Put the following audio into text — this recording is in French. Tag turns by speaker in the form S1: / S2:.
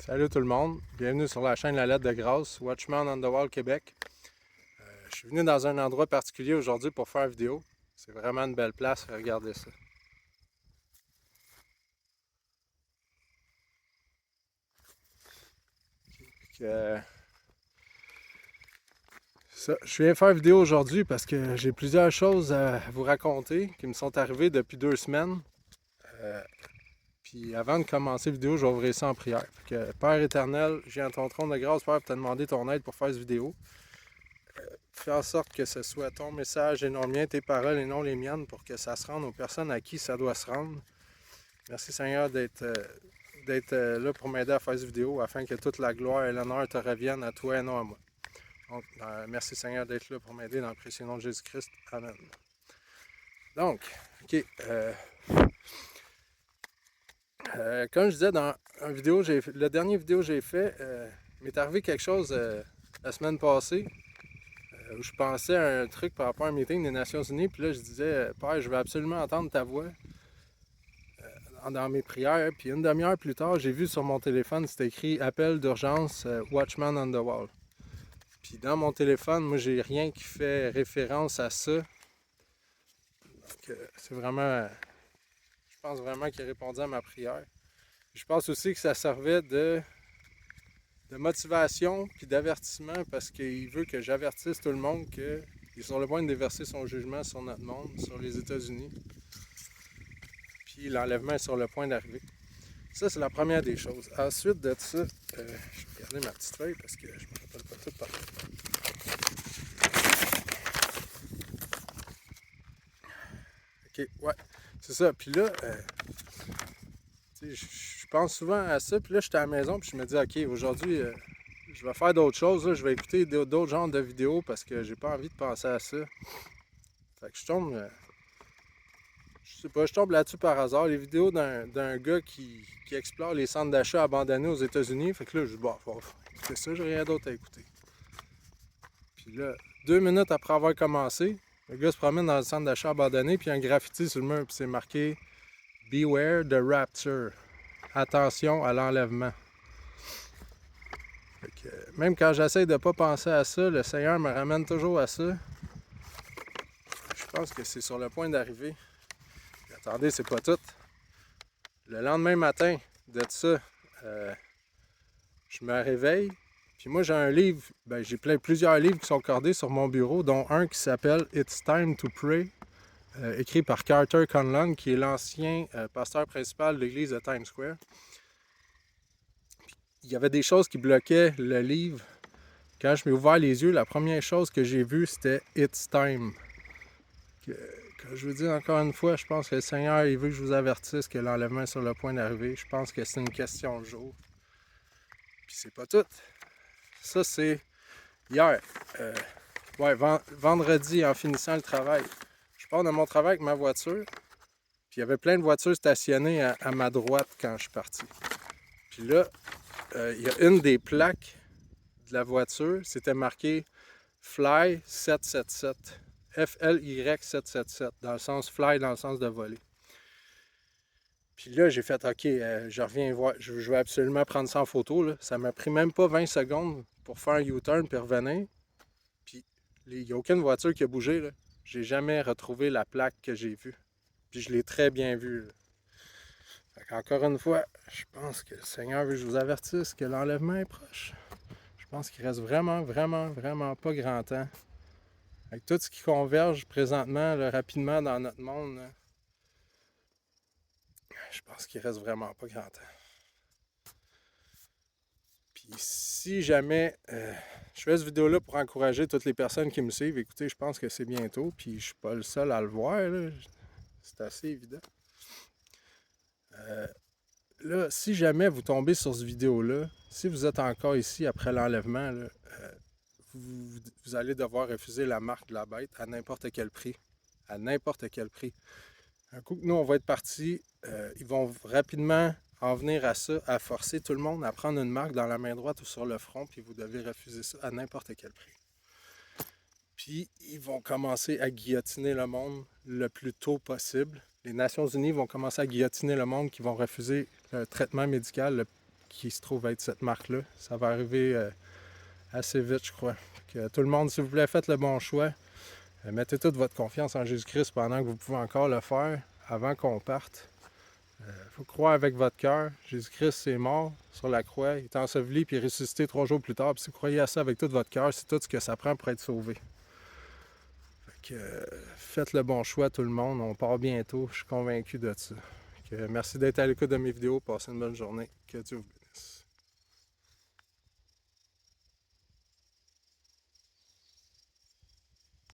S1: Salut tout le monde, bienvenue sur la chaîne La Lettre de Grâce, Watchman on the Wall Québec. Je suis venu dans un endroit particulier aujourd'hui pour faire une vidéo. C'est vraiment une belle place, regardez ça. Euh, je viens faire une vidéo aujourd'hui parce que j'ai plusieurs choses à vous raconter qui me sont arrivées depuis 2 semaines. Puis avant de commencer la vidéo, je vais ouvrir ça en prière. Père éternel, je viens à ton trône de grâce, Père, pour te demander ton aide pour faire cette vidéo. Fais en sorte que ce soit ton message et non le mien, tes paroles et non les miennes, pour que ça se rende aux personnes à qui ça doit se rendre. Merci Seigneur d'être là pour m'aider à faire cette vidéo afin que toute la gloire et l'honneur te reviennent à toi et non à moi. Donc, merci Seigneur d'être là pour m'aider dans le précieux nom de Jésus-Christ. Amen. Donc, OK. Comme je disais dans une vidéo, la dernière vidéo que j'ai fait, m'est arrivé quelque chose la semaine passée où je pensais à un truc par rapport à un meeting des Nations Unies. Puis là, je disais, Père, je veux absolument entendre ta voix dans mes prières. Puis une demi-heure plus tard, j'ai vu sur mon téléphone, c'était écrit appel d'urgence Watchman on the Wall. Puis dans mon téléphone, moi, j'ai rien qui fait référence à ça. Donc, c'est vraiment, je pense vraiment qu'il répondait à ma prière. Je pense aussi que ça servait de motivation puis d'avertissement parce qu'il veut que j'avertisse tout le monde qu'il est sur le point de déverser son jugement sur notre monde, sur les États-Unis. Puis l'enlèvement est sur le point d'arriver. Ça, c'est la première des choses. Ensuite de ça, je vais regarder ma petite feuille parce que je ne me rappelle pas tout par OK, ouais, c'est ça. Puis là, je pense souvent à ça. Puis là, j'étais à la maison puis je me dis, OK, aujourd'hui, je vais faire d'autres choses. Là. Je vais écouter d'autres genres de vidéos parce que j'ai pas envie de penser à ça. Fait que je tombe, je sais pas, je tombe là-dessus par hasard. Les vidéos d'un gars qui explore les centres d'achat abandonnés aux États-Unis. Fait que là, je dis, bon, c'est ça, j'ai rien d'autre à écouter. Puis là, 2 minutes après avoir commencé, le gars se promène dans le centre d'achat abandonné, puis il y a un graffiti sur le mur, puis c'est marqué Beware the Rapture. Attention à l'enlèvement. Même quand j'essaie de ne pas penser à ça, le Seigneur me ramène toujours à ça. Je pense que c'est sur le point d'arriver. Attendez, c'est pas tout. Le lendemain matin de ça, je me réveille. Puis moi, j'ai un livre, j'ai plusieurs livres qui sont cordés sur mon bureau, dont un qui s'appelle It's Time to Pray, écrit par Carter Conlon, qui est l'ancien pasteur principal de l'église de Times Square. Puis, il y avait des choses qui bloquaient le livre. Quand je m'ai ouvert les yeux, la première chose que j'ai vue, c'était It's Time. Que je vous dis encore une fois, je pense que le Seigneur, il veut que je vous avertisse que l'enlèvement est sur le point d'arriver. Je pense que c'est une question de jour. Puis c'est pas tout. Ça, c'est hier. Vendredi, en finissant le travail. Je pars de mon travail avec ma voiture. Puis il y avait plein de voitures stationnées à ma droite quand je suis parti. Puis là, il y a une des plaques de la voiture, c'était marqué Fly 777. FLY 777, dans le sens fly, dans le sens de voler. Puis là, j'ai fait, OK, je reviens voir, je vais absolument prendre ça en photo. Là. Ça m'a pris même pas 20 secondes pour faire un U-turn puis revenir. Puis il n'y a aucune voiture qui a bougé. Là. J'ai jamais retrouvé la plaque que j'ai vue. Puis je l'ai très bien vue. Encore une fois, je pense que le Seigneur veut que je vous avertisse que l'enlèvement est proche. Je pense qu'il reste vraiment, vraiment, vraiment pas grand temps. Avec tout ce qui converge présentement, là, rapidement dans notre monde, là, je pense qu'il reste vraiment pas grand temps. Puis si jamais je fais cette vidéo-là pour encourager toutes les personnes qui me suivent, écoutez, je pense que c'est bientôt, puis je suis pas le seul à le voir, là. C'est assez évident. Là, si jamais vous tombez sur cette vidéo-là, si vous êtes encore ici après l'enlèvement, là, vous allez devoir refuser la marque de la bête à n'importe quel prix. À n'importe quel prix. Un coup que nous, on va être partis, ils vont rapidement en venir à ça, à forcer tout le monde à prendre une marque dans la main droite ou sur le front, puis vous devez refuser ça à n'importe quel prix. Puis, ils vont commencer à guillotiner le monde le plus tôt possible. Les Nations Unies vont commencer à guillotiner le monde qui vont refuser le traitement médical qui se trouve être cette marque-là. Ça va arriver assez vite, je crois. Que tout le monde, s'il vous plaît, faites le bon choix. Mettez toute votre confiance en Jésus-Christ pendant que vous pouvez encore le faire, avant qu'on parte. Il faut croire avec votre cœur. Jésus-Christ est mort sur la croix, il est enseveli puis il est ressuscité 3 jours plus tard. Puis si vous croyez à ça avec tout votre cœur, c'est tout ce que ça prend pour être sauvé. Fait que, faites le bon choix, tout le monde. On part bientôt. Je suis convaincu de ça. Merci d'être à l'écoute de mes vidéos. Passez une bonne journée. Que Dieu vous bénisse.